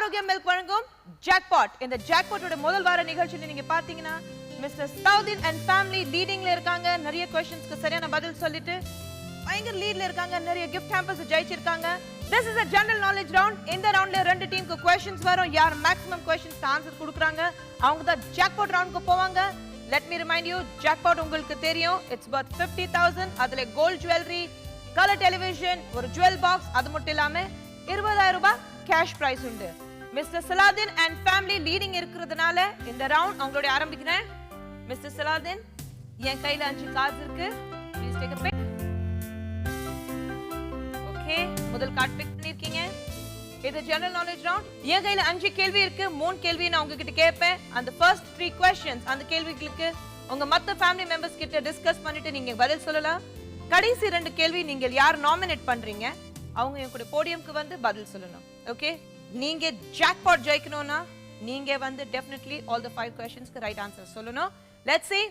ஆரோக்கியம் மில்க் வழங்கும் ஜாக்பாட். இந்த ஜாக்பாட்டோட முதல் வார நிகழ்ச்சியில நீங்க பாத்தீங்கன்னா மிஸ்டர் சலவுதீன் அண்ட் ஃபேமிலி லீடிங்ல இருக்காங்க. நிறைய क्वेश्चंसக்கு சரியான பதில் சொல்லிட்டு பயங்கர லீட்ல இருக்காங்க. நிறைய gift hampers ஜெயிச்சிருக்காங்க. This is a general knowledge round. இந்த ரவுண்ட்ல ரெண்டு டீமுக்கு क्वेश्चंस வரும். யார் மேக்ஸिमम क्वेश्चंस ஆன்சர் கொடுக்கறாங்க அவங்க தான் ஜாக்பாட் ரவுண்டுக்கு போவாங்க. Let me remind you, jackpot உங்களுக்கு தெரியும். It's worth 50,000. அதுல gold jewelry, color television, ஒரு jewel box, அது மட்டும் இல்லாம 20,000 ரூபாய் cash prize உண்டு. Mr. Saladin and family leading இருக்கிறதுனால இந்த ரவுண்ட் அவங்களோட ஆரம்பிக்கிறேன். Mr. Saladin, என் கையில 5 cards இருக்கு. Please take a pick. Okay, முதல் கார்டு பிக் பண்ணிருக்கீங்க. இது general knowledge round. என் கையில 5 கேள்வி இருக்கு. 3 கேள்வி நான் உங்ககிட்ட கேட்பேன். அந்த first 3 questions அந்த கேள்விகளுக்கு உங்க மத்த family members கிட்ட டிஸ்கஸ் பண்ணிட்டு நீங்க பதில் சொல்லலாம். கடைசி 2 கேள்வி நீங்க யார் நாமினேட் பண்றீங்க அவங்க என் கூட போடியம்க்கு வந்து பதில் சொல்லணும். ஓகே, நீங்க ஜாக்பாட் ஜெயிக்கணும்னா நீங்க வந்து definitely all the 5 questions-க்கு right answer சொல்லணும். Let's see.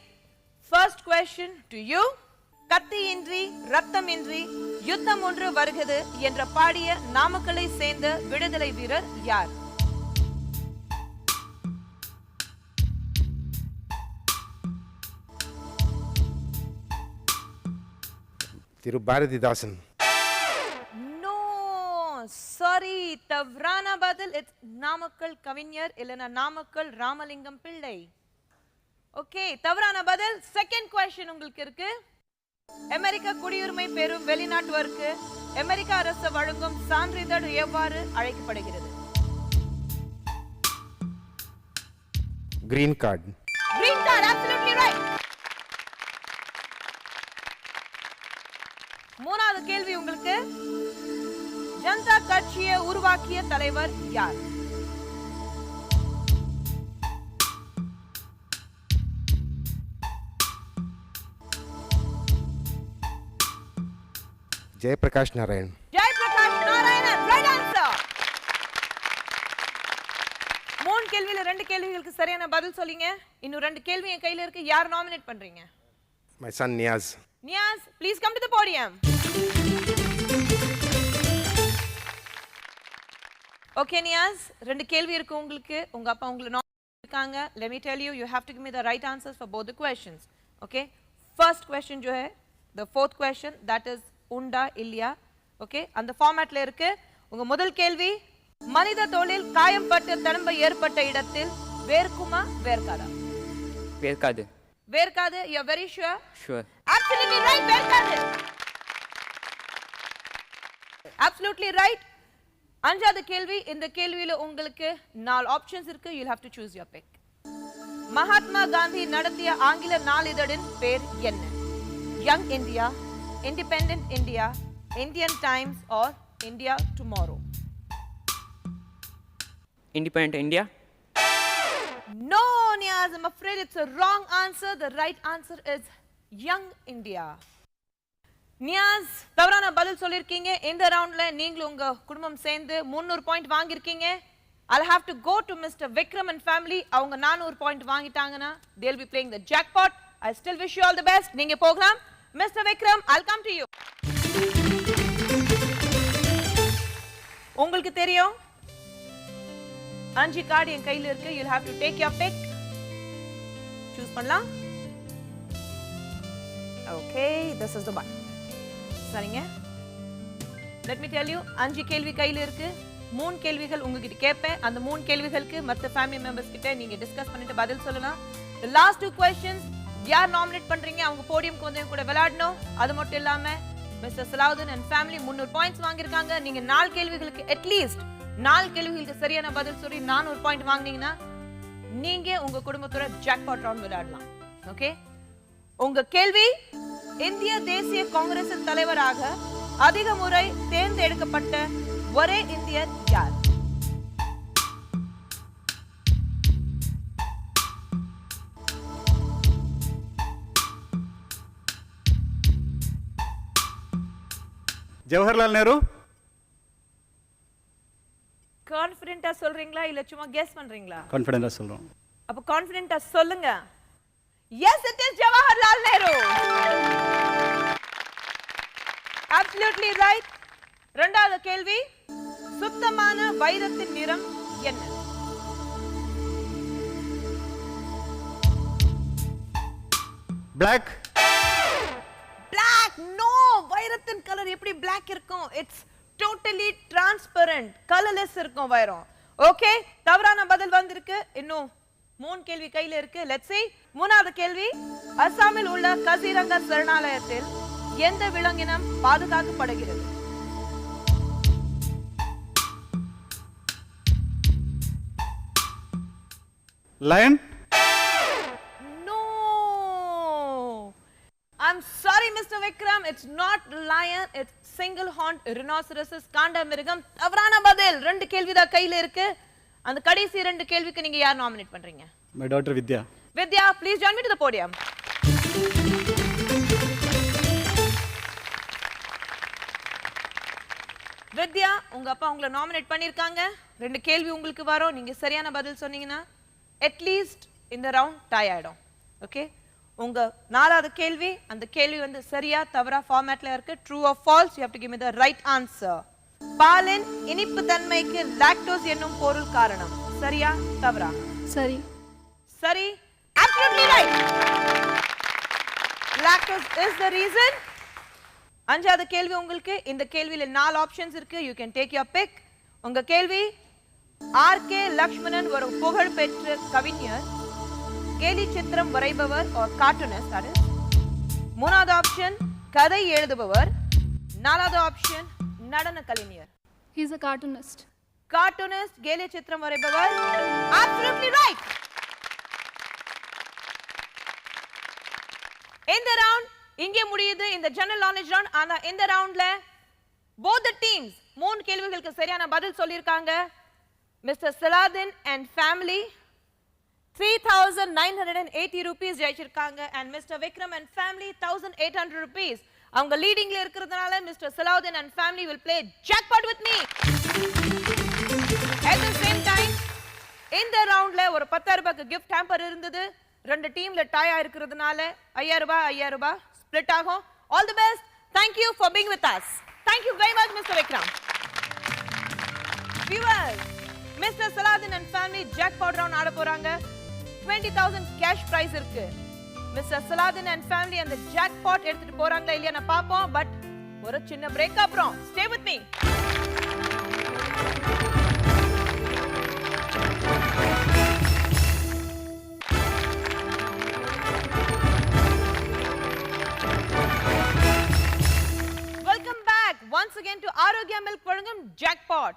First question to you. கத்தியின்றி ரத்தமின்றி யுத்தம் ஒன்று வருகிறது என்ற பாடிய நாமக்கலை சேர்ந்த விடுதலை வீரர் யார்? திரு பாரதிதாசன். No, sorry, தவறான பதில். It's நாமக்கல் கவிஞர் இல்லனா நாமக்கல் ராமலிங்கம் பிள்ளை. ஓகே, தவறான பதில். செகண்ட் क्वेश्चन உங்களுக்கு இருக்கு. அமெரிக்க குடியுரிமை பெறும் வெளிநாட்டவருக்கு அமெரிக்க அரசு வழங்கும் சான்றிதழ் எவ்வாறு அழைக்கப்படுகிறது? Green card. Green card, absolutely right. மூணாவது கேள்வி உங்களுக்கு. ஜனதா கட்சியை உருவாக்கிய தலைவர் யார்? ஜெயபிரகாஷ் நாராயண். Jayaprakash Narayanan, right answer. 3 கேள்வியில 2 கேள்விகளுக்கு சரியான பதில் சொல்லிங்க. இன்னும் 2 கேள்வி என் கையில இருக்கு. யார் நாமினேட் பண்றீங்க? My son Niaz. Niaz, please come to the podium. Okay Niaz, 2 கேள்வி இருக்கு உங்களுக்கு. உங்க அப்பா உங்களை நாமினேட் இருக்காங்க. Let me tell you, you have to give me the right answers for both the questions. Okay? First question जो है, the fourth question, that is உண்டா இல்லையா? ஓகே, அந்த ஃபார்மேட்ல இருக்கு. உங்க முதல் கேள்வி, மனித தோலில் காயம்பட்டு தழும்ப ஏற்பட்ட இடத்தில் வேர்க்குமா வேர்க்காதா? வேர்க்காது. வேர்க்காது. You are very sure? Sure. Absolutely right, வேர்க்காது. Absolutely right. அஞ்சாவது கேள்வி. இந்த கேள்வியில உங்களுக்கு 4 ஆப்ஷன்ஸ் இருக்கு. You'll have to choose your pick. Mahatma Gandhi நடத்திய ஆங்கில நாளிதழின் பேர் என்ன? Young India, Independent India, Indian Times or India Tomorrow? Independent India? No, Niaz, I'm afraid it's a wrong answer. The right answer is Young India. Niaz, தவறான பதில் சொல்லிருக்கீங்க. இந்த ரவுண்ட்ல நீங்களும் உங்க குடும்பம் சேர்ந்து 300 point வாங்கிருக்கீங்க. I'll have to go to Mr. Vikram and family. அவங்க 400 point வாங்கிட்டாங்கன்னா they'll be playing the jackpot. I still wish you all the best. நீங்க போகலாம். Mr. Vikram, I'll come to you. உங்களுக்கு தெரியும் 5 கார்டு என் கையில இருக்கு. You'll have to take your pick. Choose பண்ணலாம். Okay, this is the one. சரிங்க. Let me tell you, 5 கேள்வி கையில இருக்கு. 3 கேள்விகள் உங்ககிட்ட கேட்பேன். அந்த 3 கேள்விகளுக்கு மத்த ஃபேமிலி மெம்பர்ஸ் கிட்ட நீங்க டிஸ்கஸ் பண்ணிட்டு பதில் சொல்லலாம். The last 2 questions, யார் நாமினேட் பண்றீங்க அவங்க போடியம்க்கு வந்து கூட விளையாடணும். அது மட்டும் இல்லாம mister Salahuddin and family 300 points வாங்கிருக்காங்க. நீங்க 4 கேள்விகளுக்கு அட்லீஸ்ட் 4 கேள்விகளுக்கு சரியான பதில் சொல்லி 400 பாயிண்ட் வாங்குனீங்கன்னா நீங்க உங்க குடும்பத்தோட ஜாக்பாட் ரவுண்ட் விளையாடலாம். ஓகே, உங்க கேள்வி, இந்திய தேசிய காங்கிரசின் தலைவராக அதிக முறை தேர்ந்தெடுக்கப்பட்ட ஒரே இந்தியர் யார்? ஜவஹர்லால் நேரு. கான்ஃபிடென்ட்டா சொல்றீங்களா இல்ல சும்மா கெஸ் பண்றீங்களா? கான்ஃபிடென்ட்டா சொல்றோம். அப்ப கான்ஃபிடென்ட்டா சொல்லுங்க. Yes, it is Jawaharlal Nehru. Absolutely right. இரண்டாவது கேள்வி, சுத்தமான வைரத்தின் நிறம் என்ன? Black. Black. No. வைரத்தின் கலர் எப்படி black இருக்கும்? It's totally transparent. Colorless இருக்கும் வைரம். ஓகே, தவறான பதில் வந்திருக்கு. இன்னும் 3 கேள்வி கையில இருக்கு. Let's see. மூணாவது கேள்வி. அசாமில் உள்ள கசிரங்கா சரணாலயத்தில் எந்த விலங்கினம் பாதுகாக்கப்படுகிறது? Lion. No. I'm sorry, Mr. Vikram. It's not lion. It's single horned rhinoceros. காண்டமிருகம். தவறான பதில். 2 கேள்வி தான் கையில இருக்கு. அந்த கடைசி 2 கேள்விக்கு நீங்க யார் நாமினேட் பண்றீங்க? My daughter Vidya. Vidya, please join me to the podium. வித்யா, உங்க அப்பா உங்களை நாமினேட் பண்ணிருக்காங்க. 2 கேள்வி உங்களுக்கு வரும். நீங்க சரியான பதில் சொன்னீங்கன்னா அட்லீஸ்ட் இந்த ரவுண்ட் டை ஆயிடும். ஓகே, உங்க 4வது கேள்வி, அந்த கேள்வி வந்து சரியா தவறா ஃபார்மேட்ல இருக்கு. True or false, you have to give me the right answer. பாலின் இனிப்பு தன்மைக்கு லாக்டோஸ் என்னும் பொருள் காரணம். சரியா தவறா? சரி. சரி, absolutely right. Lactose is the reason. 5வது கேள்வி உங்களுக்கு. இந்த கேள்வியில 4 ஆப்ஷன்ஸ் இருக்கு. You can take your pick. உங்க கேள்வி, ஆர்.கே. லக்ஷ்மணன் ஒரு புகழ்பெற்ற கவிஞர், கேலி சித்திரம் வரைபவர் or cartoonist that is. 3வது ஆப்ஷன் கதை எழுதுபவர். 4வது ஆப்ஷன் நடன கலைஞர். He is a cartoonist. Cartoonist, கேலி சித்திரம் வரைபவர். Absolutely right. இந்த ரவுண்ட் இங்கே முடியுது, இந்த ஜெனரல் நாலேஜ் ரவுண்ட். ஆனா இந்த ரவுண்ட்ல both the teams 3 கேள்விகளுக்கு சரியான பதில் சொல்லிருக்காங்க. Mister Saladin and family 3980 rupees ஜெயிச்சிருக்காங்க. and mister Vikram and family 1800 rupees. அவங்க லீடிங்ல இருக்கிறதுனால mister Saladin and family will play jackpot with me. at the same time இந்த ரவுண்ட்ல ஒரு 10000 ரூபாய்க்கு gift hamper இருந்தது. 2 டீம்ல டை ஆயிருக்கிறதுனால 5000 ரூபாய் ஸ்ப்ளிட் ஆகும். All the best. Thank you for being with us. Thank you very much, Mr. Vikram. Viewers, Mr. Saladin and family jackpot round ஆட போறாங்க. 20,000 cash prize இருக்கு. Mr. Saladin and family அந்த jackpot எடுத்துட்டு போறாங்களா இல்லையா நான் பாப்போம். பட் ஒரு சின்ன பிரேக் அப்புறம் stay with me. Welcome back once again to Arogya Milk வழங்கும் jackpot.